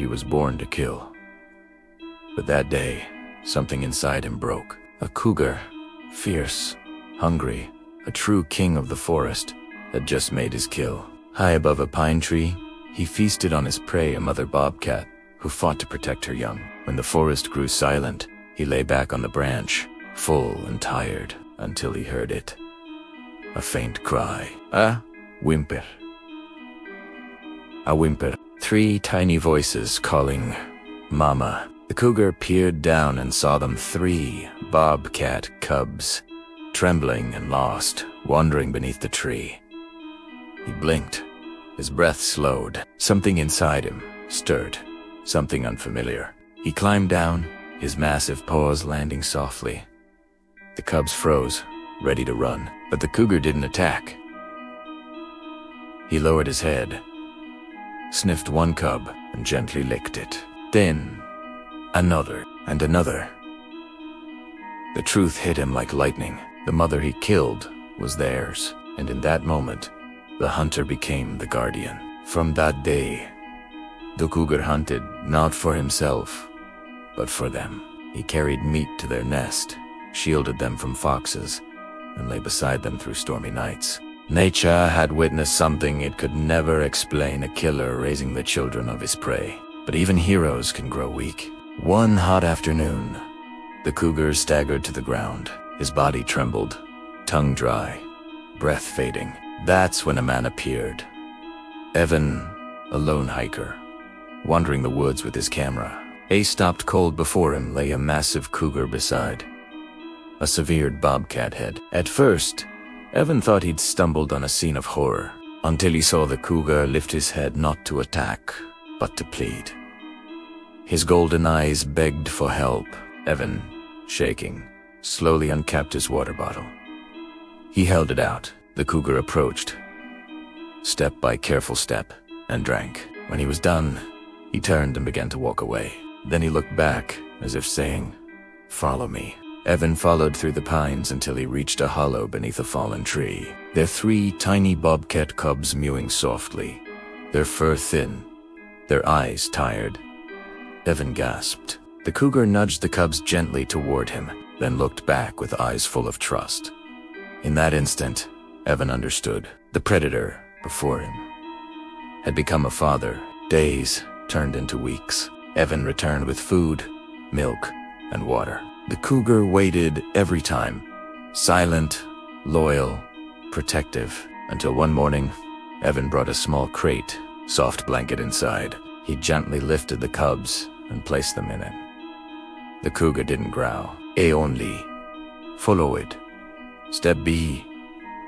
he was born to kill. But that day, something inside him broke. A cougar, fierce, hungry, a true king of the forest, had just made his kill. High above a pine tree, he feasted on his prey, a mother bobcat, who fought to protect her young. When the forest grew silent, he lay back on the branch, full and tired, until he heard it. A faint cry. A whimper. A whimper. 3 tiny voices calling, Mama. The cougar peered down and saw them, 3 bobcat cubs, trembling and lost, wandering beneath the tree. He blinked. His breath slowed. Something inside him stirred, something unfamiliar. He climbed down, his massive paws landing softly. The cubs froze, ready to run, but the cougar didn't attack. He lowered his head, sniffed one cub, and gently licked it. Then, another and another. The truth hit him like lightning. The mother he killed was theirs, and in that moment, the hunter became the guardian. From that day, the cougar hunted not for himself, but for them. He carried meat to their nest, shielded them from foxes, and lay beside them through stormy nights. Nature had witnessed something it could never explain, a killer raising the children of his prey. But even heroes can grow weak. One hot afternoon, the cougar staggered to the ground. His body trembled, tongue dry, breath fading. That's when a man appeared. Evan, a lone hiker, wandering the woods with his camera. Stopped cold before him lay a massive cougar beside, a severed bobcat head. At first, Evan thought he'd stumbled on a scene of horror, until he saw the cougar lift his head not to attack, but to plead. His golden eyes begged for help. Evan, shaking, slowly uncapped his water bottle. He held it out. The cougar approached, step by careful step, and drank. When he was done, he turned and began to walk away. Then he looked back, as if saying, "Follow me." Evan followed through the pines until he reached a hollow beneath a fallen tree. Their 3 tiny bobcat cubs mewing softly, their fur thin, their eyes tired. Evan gasped. The cougar nudged the cubs gently toward him, then looked back with eyes full of trust. In that instant, Evan understood. The predator before him had become a father. Days turned into weeks. Evan returned with food, milk, and water. The cougar waited every time, silent, loyal, protective, until one morning, Evan brought a small crate, soft blanket inside. He gently lifted the cubs and placed them in it. The cougar didn't growl. He only followed. Step B,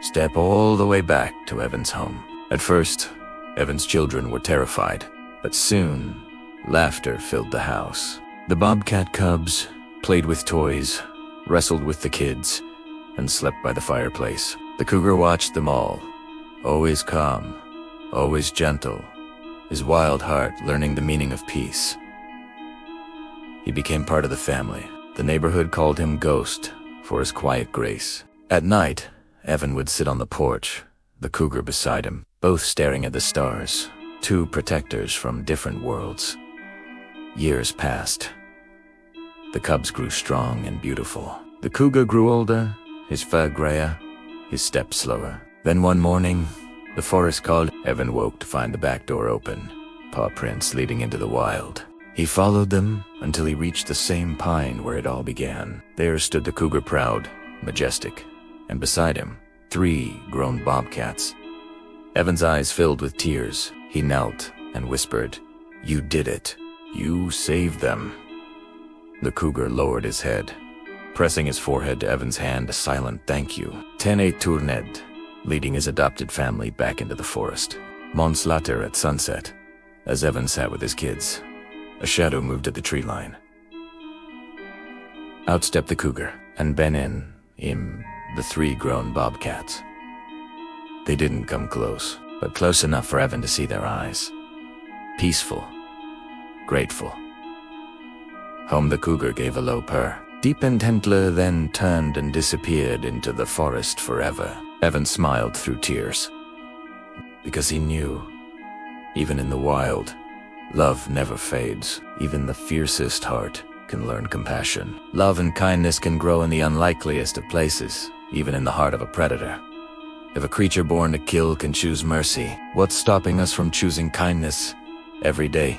step all the way back to Evan's home. At first, Evan's children were terrified, but soon, laughter filled the house. The bobcat cubs played with toys, wrestled with the kids, and slept by the fireplace. The cougar watched them all, always calm, always gentle, his wild heart learning the meaning of peace. He became part of the family. The neighborhood called him Ghost for his quiet grace. At night, Evan would sit on the porch, the cougar beside him, both staring at the stars, 2 protectors from different worlds. Years passed. The cubs grew strong and beautiful. The cougar grew older, his fur grayer, his step slower. Then one morning, the forest called. Evan woke to find the back door open, paw prints leading into the wild. He followed them until he reached the same pine where it all began. There stood the cougar, proud, majestic, and beside him, 3 grown bobcats. Evan's eyes filled with tears. He knelt and whispered, "You did it. You saved them." The cougar lowered his head, pressing his forehead to Evan's hand, a silent thank you. Tene turned, leading his adopted family back into the forest. Months later at sunset, as Evan sat with his kids, a shadow moved at the tree line. Out stepped the cougar, and Ben in him, the 3 grown bobcats. They didn't come close, but close enough for Evan to see their eyes. Peaceful, grateful. Home the cougar gave a low purr. Deep intently, then turned and disappeared into the forest forever. Evan smiled through tears, because he knew, even in the wild, Love never fades. Even the fiercest heart can learn compassion. Love and kindness can grow in the unlikeliest of places, even in the heart of a predator. If a creature born to kill can choose mercy, what's stopping us from choosing kindness every day?